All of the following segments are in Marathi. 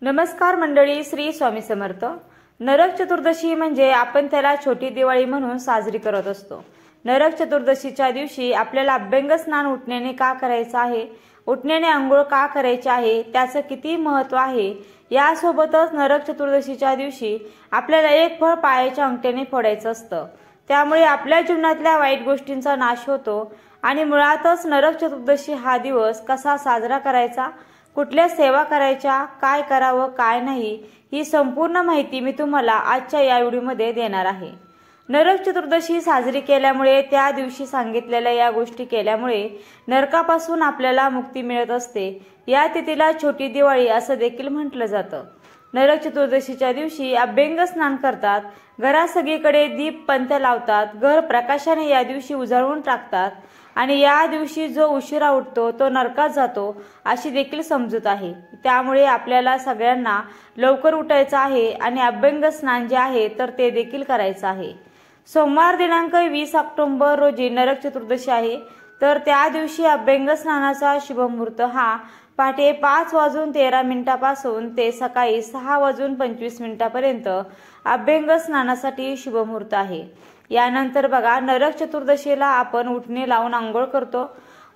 नमस्कार मंडळी, श्री स्वामी समर्थ। नरक चतुर्दशी म्हणजे आपण त्याला छोटी दिवाळी म्हणून साजरी करत असतो। नरक चतुर्दशीच्या दिवशी आपल्याला अभ्यंग स्नान उठण्याने का करायचं आहे, उठण्याने आंघोळ का करायची आहे, त्याचं किती महत्त्व आहे, यासोबतच नरक चतुर्दशीच्या दिवशी आपल्याला एक फळ पायाच्या अंगठ्याने फोडायचं असतं। त्यामुळे आपल्या जीवनातल्या वाईट गोष्टींचा नाश होतो आणि मुळातच नरक चतुर्दशी हा दिवस कसा साजरा करायचा, कुठल्या सेवा करायच्या, काय करावं काय नाही, ही संपूर्ण माहिती मी तुम्हाला आजच्या या व्हिडिओमध्ये देणार आहे। नरक चतुर्दशी साजरी केल्यामुळे, त्या दिवशी सांगितलेल्या या गोष्टी केल्यामुळे नरकापासून आपल्याला मुक्ती मिळत असते। या तिथीला छोटी दिवाळी असं देखील म्हटलं जातं। नरक चतुर्दशीच्या दिवशी अभ्यंग स्नान करतात, घरात सगळीकडे दीप पंथ लावतात, घर प्रकाशाने या दिवशी उजळवून टाकतात आणि या दिवशी जो उशिरा उठतो तो नरकात जातो अशी देखील समजूत आहे। त्यामुळे आपल्याला सगळ्यांना लवकर उठायचं आहे आणि अभ्यंग स्नान जे आहे तर ते देखील करायचं आहे। सोमवार दिनांक 20 ऑक्टोबर रोजी नरक चतुर्दशी आहे, तर त्या दिवशी अभ्यंग स्नानाचा शुभमुहूर्त हा पहाटे 5:13 पासून ते सकाळी 6:25 पर्यंत अभ्यंग स्नानासाठी शुभमुहूर्त आहे। यानंतर बघा, नरक चतुर्दशीला आपण उठणे लावून आंघोळ करतो।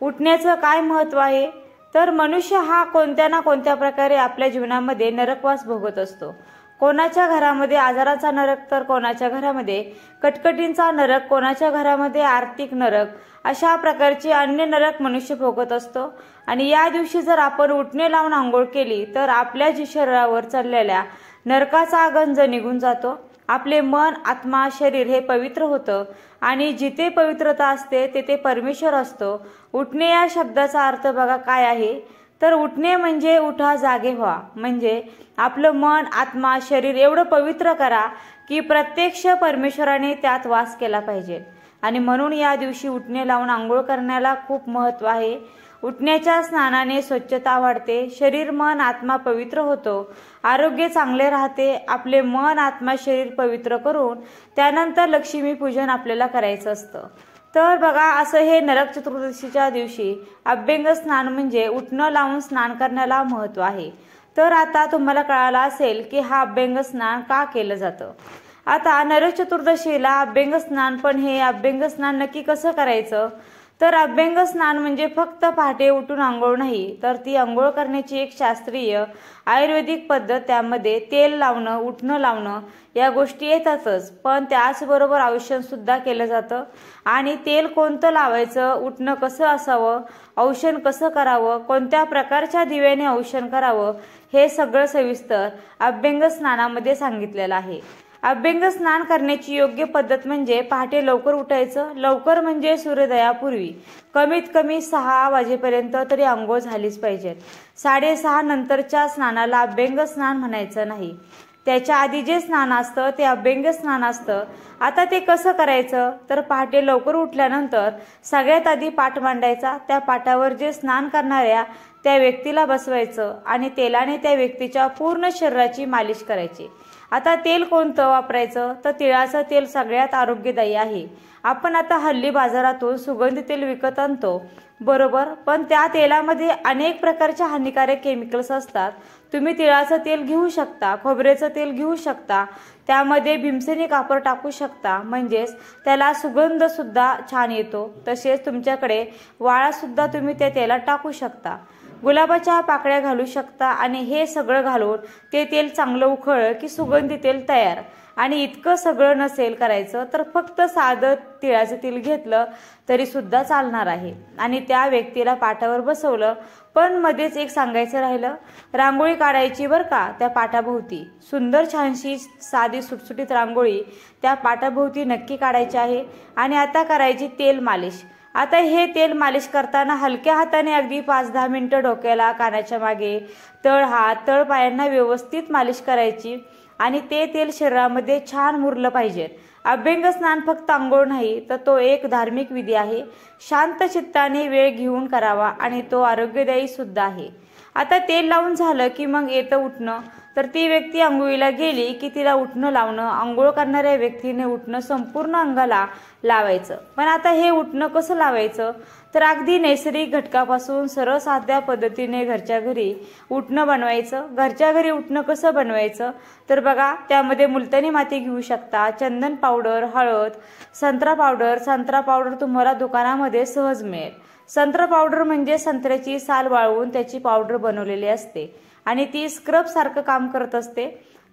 उठण्याचं काय महत्त्व आहे, तर मनुष्य हा कोणत्या ना कोणत्या प्रकारे आपल्या जीवनामध्ये नरकवास भोगत असतो। कोणाच्या घरामध्ये आजाराचा नरक, तर कोणाच्या घरामध्ये कटकटींचा नरक, कोणाच्या घरामध्ये आर्थिक नरक, अशा प्रकारचे अन्य नरक मनुष्य भोगत असतो। आणि या दिवशी जर आपण उठणे लावून आंघोळ केली तर आपल्या शरीरावर चाललेल्या नरकाचा गंज निघून जातो। आपले मन, आत्मा, शरीर हे पवित्र होतं आणि जिथे पवित्रता असते तेथे परमेश्वर असतो। उठणे या शब्दाचा अर्थ बघा काय आहे, तर उठणे म्हणजे उठा, जागे व्हा, म्हणजे आपलं मन, आत्मा, शरीर एवढं पवित्र करा की प्रत्यक्ष परमेश्वराने त्यात वास केला पाहिजे। आणि म्हणून या दिवशी उठणे लावून आंघोळ करण्याला खूप महत्त्व आहे। उठण्याच्या स्नानाने स्वच्छता वाढते, शरीर, मन, आत्मा पवित्र होतो, आरोग्य चांगले राहते। आपले मन, आत्मा, शरीर पवित्र करून त्यानंतर लक्ष्मी पूजन आपल्याला करायचं असतं। तर बघा, असं हे नरक चतुर्दशीच्या दिवशी अभ्यंग स्नान म्हणजे उठणं लावून स्नान करण्याला महत्त्व आहे। तर आता तुम्हाला कळालं असेल की हा अभ्यंग स्नान का केलं जातं। आता नरक चतुर्दशीला अभ्यंग स्नान, पण हे अभ्यंग स्नान नक्की कसं करायचं, तर अभ्यंग स्नान म्हणजे फक्त पहाटे उठून आंघोळ नाही, तर ती आंघोळ करण्याची एक शास्त्रीय आयुर्वेदिक पद्धत, त्यामध्ये तेल लावणं, उठणं लावणं या गोष्टी येतातच, पण त्याचबरोबर औषण सुद्धा केलं जातं। आणि तेल कोणतं लावायचं, उठणं कसं असावं, औषण कसं करावं, कोणत्या प्रकारच्या दिव्याने औषण करावं, हे सगळं सविस्तर अभ्यंग स्नानामध्ये सांगितलेलं आहे। अभ्यंग स्नान करण्याची योग्य पद्धत म्हणजे पहाटे लवकर उठायचं, लवकर म्हणजे सूर्योदयापूर्वी कमीत कमी 6 वाजेपर्यंत तरी आंघोळ झालीच पाहिजे। 6:30 नंतरच्या स्नानाला अभ्यंग स्नान म्हणायचं नाही, त्याच्या आधी जे स्नान असतं ते अभ्यंग स्नान असतं। आता ते कसं करायचं, तर पहाटे लवकर उठल्यानंतर सगळ्यात आधी पाट मांडायचा, त्या पाटावर जे स्नान करणाऱ्या त्या व्यक्तीला बसवायचं आणि तेलाने त्या व्यक्तीच्या पूर्ण शरीराची मालिश करायची। आता तेल कोणतं वापरायचं, तर तिळाचं तेल सगळ्यात आरोग्यदायी आहे। आपण आता हल्ली बाजारातून सुगंधी तेल विकत आणतो, बरोबर, पण त्या तेलामध्ये अनेक प्रकारचे हानिकारक केमिकल्स असतात। तुम्ही तिळाचं तेल घेऊ शकता, खोबऱ्याचं तेल घेऊ शकता, त्यामध्ये भीमसेनी कापूर टाकू शकता, म्हणजेच त्याला सुगंध सुद्धा छान येतो। तसेच तुमच्याकडे वाळा सुद्धा तुम्ही त्या तेलात टाकू शकता, गुलाबाच्या पाकळ्या घालू शकता आणि हे सगळं घालून ते तेल चांगलं उकळलं की सुगंधी तेल तयार। आणि इतकं सगळं नसेल करायचं तर फक्त साधं तिळाचं तेल घेतलं तरी सुद्धा चालणार आहे आणि त्या व्यक्तीला पाटावर बसवलं। पण मध्येच एक सांगायचं राहिलं, रांगोळी काढायची बरं का त्या पाटाभोवती, सुंदर छानशी साधी सुटसुटीत रांगोळी त्या पाटाभोवती नक्की काढायची आहे। आणि आता करायची तेल मालिश। आता हे तेल मालिश करताना हलक्या हाताने अगदी 5-10 मिनिटं डोक्याला, कानाच्या मागे, तळ हात, तळ पायांना व्यवस्थित मालिश करायची आणि ते तेल शरीरामध्ये छान मुरलं पाहिजे। अभ्यंग स्नान फक्त आंघोळ नाही, तर तो एक धार्मिक विधी आहे। शांत चित्ताने वेळ घेऊन करावा आणि तो आरोग्यदायी सुद्धा आहे। आता तेल लावून झालं की मग येतं उठणं। तर ती व्यक्ती आंघोळीला गेली की तिला उठणं लावणं, आंघोळ करणाऱ्या व्यक्तीने उठणं संपूर्ण अंगाला लावायचं. पण आता हे उठणं कसं लावायचं, तर अगदी नैसर्गिक घटकापासून सरळ साध्या पद्धतीने घरच्या घरी उठणं बनवायचं. घरच्या घरी उठणं कसं बनवायचं, तर बघा त्यामध्ये मुलतानी माती घेऊ शकता, चंदन पावडर, हळद, संत्रा पावडर तुम्हाला दुकानामध्ये सहज मिळेल. संत्रा पावडर म्हणजे संत्र्याची साल वाळवून त्याची पावडर बनवलेली असते आणि ती स्क्रब सारखं काम करत असते.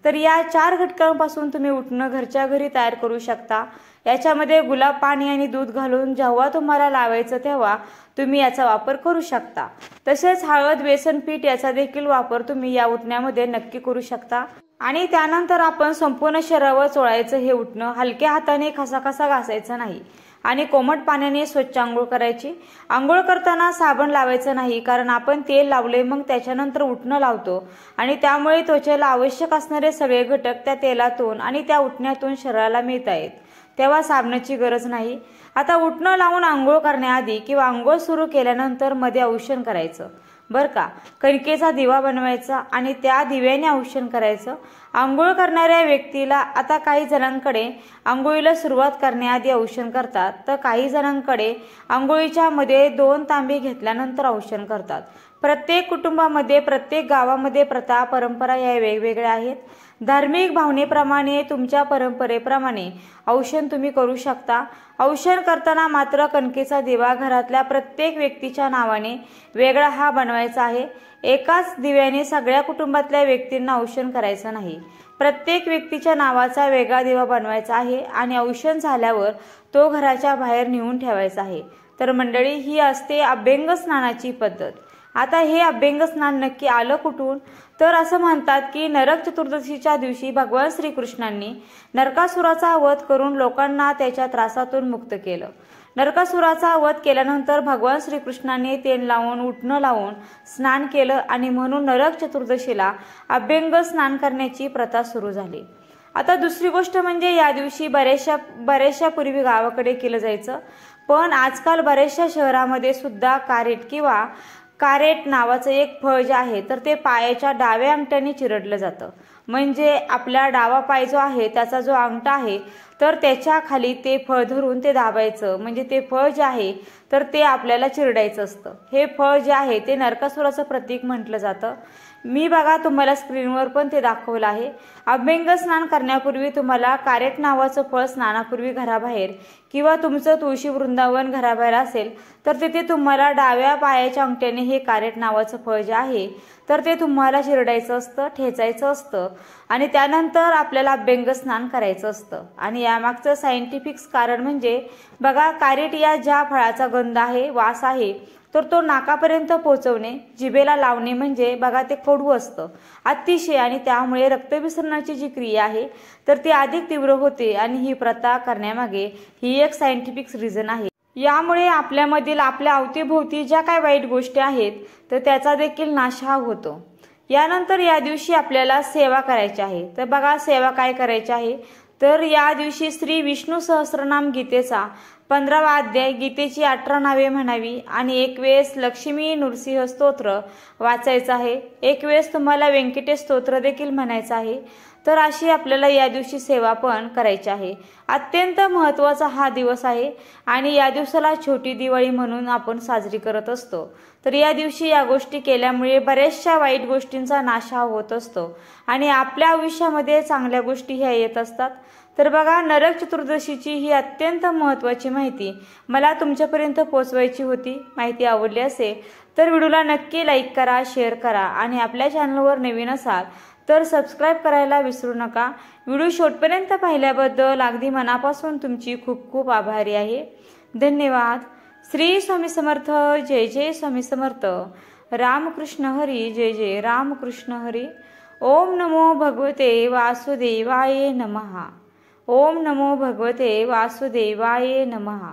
तर या 4 घटकांपासून तुम्ही उठणं घरच्या घरी तयार करू शकता. याच्यामध्ये गुलाब पाणी आणि दूध घालून जेव्हा तुम्हाला लावायचं तेव्हा तुम्ही याचा वापर करू शकता. तसेच हळद, बेसन पीठ याचा देखील वापर तुम्ही या उठण्यामध्ये नक्की करू शकता. आणि त्यानंतर आपण संपूर्ण शरीरावर चोळायचं हे उठणं. हलक्या हाताने खसाखसा घासायचं नाही आणि कोमट पाण्याने स्वच्छ आंघोळ करायची. आंघोळ करताना साबण लावायचं नाही, कारण आपण तेल लावले मग त्याच्यानंतर उठणं लावतो आणि त्यामुळे त्वचेला आवश्यक असणारे सगळे घटक त्या तेलातून आणि त्या उठण्यातून शरीराला मिळत आहेत, तेव्हा साबणाची गरज नाही. आता उठणं लावून आंघोळ करण्याआधी किंवा आंघोळ सुरू केल्यानंतर मध्ये औषण करायचं बरं का. कणकेचा दिवा बनवायचा आणि त्या दिव्याने औषण करायचं. आंघोळ करणाऱ्या व्यक्तीला आता काही जणांकडे आंघोळीला सुरुवात करण्याआधी औषण करतात, तर काही जणांकडे आंघोळीच्या मध्ये 2 तांबे घेतल्यानंतर औषण करतात. प्रत्येक कुटुंबामध्ये, प्रत्येक गावामध्ये प्रथा परंपरा या वेगवेगळ्या आहेत. धार्मिक भावनेप्रमाणे, तुमच्या परंपरेप्रमाणे औषण तुम्ही करू शकता. औषण करताना मात्र कणकेचा दिवा घरातल्या प्रत्येक व्यक्तीच्या नावाने वेगळा हा बनवायचा आहे. एकाच दिव्याने सगळ्या कुटुंबातल्या व्यक्तींना औषण करायचं नाही. प्रत्येक व्यक्तीच्या नावाचा वेगळा दिवा बनवायचा आहे आणि औषण झाल्यावर तो घराच्या बाहेर नेऊन ठेवायचा आहे. तर मंडळी, ही असते अभ्यंग स्नानाची पद्धत. आता हे अभ्यंग स्नान नक्की आलं कुठून, तर असं म्हणतात की नरक चतुर्दशीच्या दिवशी भगवान श्रीकृष्णांनी नरकासुराचा वध करून लोकांना त्याच्या त्रासातून मुक्त केलं. नरकासुराचा वध केल्यानंतर भगवान श्रीकृष्णांनी तेल लावून, उठणं लावून स्नान केलं आणि म्हणून नरक चतुर्दशीला अभ्यंग स्नान करण्याची प्रथा सुरू झाली. आता दुसरी गोष्ट म्हणजे या दिवशी बऱ्याचशा पूर्वी गावाकडे केलं जायचं, पण आजकाल बऱ्याचशा शहरामध्ये सुद्धा कारेट नावाचं एक फळ जे आहे तर ते पायाच्या डाव्या अंगठ्याने चिरडलं जातं. म्हणजे आपला डावा पाय जो आहे त्याचा जो अंगठा आहे तर त्याच्या खाली ते फळ धरून ते दाबायचं. म्हणजे ते फळ जे आहे तर ते आपल्याला चिरडायचं असतं. हे फळ जे आहे ते नरकासुराचं प्रतीक म्हटलं जातं. मी बघा तुम्हाला स्क्रीनवर पण ते दाखवलं आहे. अभ्यंग स्नान करण्यापूर्वी तुम्हाला कारेट नावाचं फळ स्नानापूर्वी घराबाहेर किंवा तुमचं तुळशी वृंदावन घराबाहेर असेल तर तिथे तुम्हाला डाव्या पायाच्या अंगठ्याने हे कारेट नावाचं फळ जे आहे तर ते तुम्हाला चिरडायचं असतं, ठेचायचं असतं आणि त्यानंतर आपल्याला अभ्यंग स्नान करायचं असतं. आणि यामागचं सायंटिफिक कारण म्हणजे बघा, कारेट या ज्या फळाचा गंध आहे, वास आहे तर तो नाकापर्यंत पोहोचवणे, जिभेला लावणे म्हणजे बघा ते कडू असतं अतिशय आणि त्यामुळे रक्तविसरणाची जी क्रिया आहे तर ती अधिक तीव्र होते आणि ही प्रथा करण्यामागे ही एक सायंटिफिक रिझन आहे. यामुळे आपल्यामधील, आपल्या अवतीभोवती ज्या काही वाईट गोष्टी आहेत तर त्याचा देखील नाश होतो. यानंतर या दिवशी आपल्याला सेवा करायची आहे. तर बघा सेवा काय करायची आहे, तर या दिवशी श्री विष्णू सहस्रनाम गीतेचा 15वा अध्याय, गीतेची 18 नावे म्हणावी आणि एक वेळेस लक्ष्मी नृसिंह स्तोत्र वाचायचं आहे. एक वेळेस तुम्हाला व्यंकटेश स्तोत्र देखील म्हणायचं आहे. तर अशी आपल्याला या दिवशी सेवा पण करायची आहे. अत्यंत महत्त्वाचा हा दिवस आहे आणि या दिवसाला छोटी दिवाळी म्हणून आपण साजरी करत असतो. तर या दिवशी या गोष्टी केल्यामुळे बऱ्याचशा वाईट गोष्टींचा नाश होत असतो आणि आपल्या आयुष्यामध्ये चांगल्या गोष्टी ह्या येत असतात. तर बघा, नरक चतुर्दशीची ही अत्यंत महत्त्वाची माहिती मला तुमच्यापर्यंत पोहोचवायची होती. माहिती आवडली असेल तर व्हिडिओला नक्की लाईक करा, शेअर करा आणि आपल्या चॅनलवर नवीन असाल तर सबस्क्राईब करायला विसरू नका. व्हिडिओ शेवटपर्यंत पाहिल्याबद्दल अगदी मनापासून तुमची खूप खूप आभारी आहे. धन्यवाद. श्री स्वामी समर्थ. जय जय स्वामी समर्थ. रामकृष्ण हरी. जय जय रामकृष्ण हरी. ओम नमो भगवते वासुदेवाय नमः. ओम नमो भगवते वासुदेवाय नमः.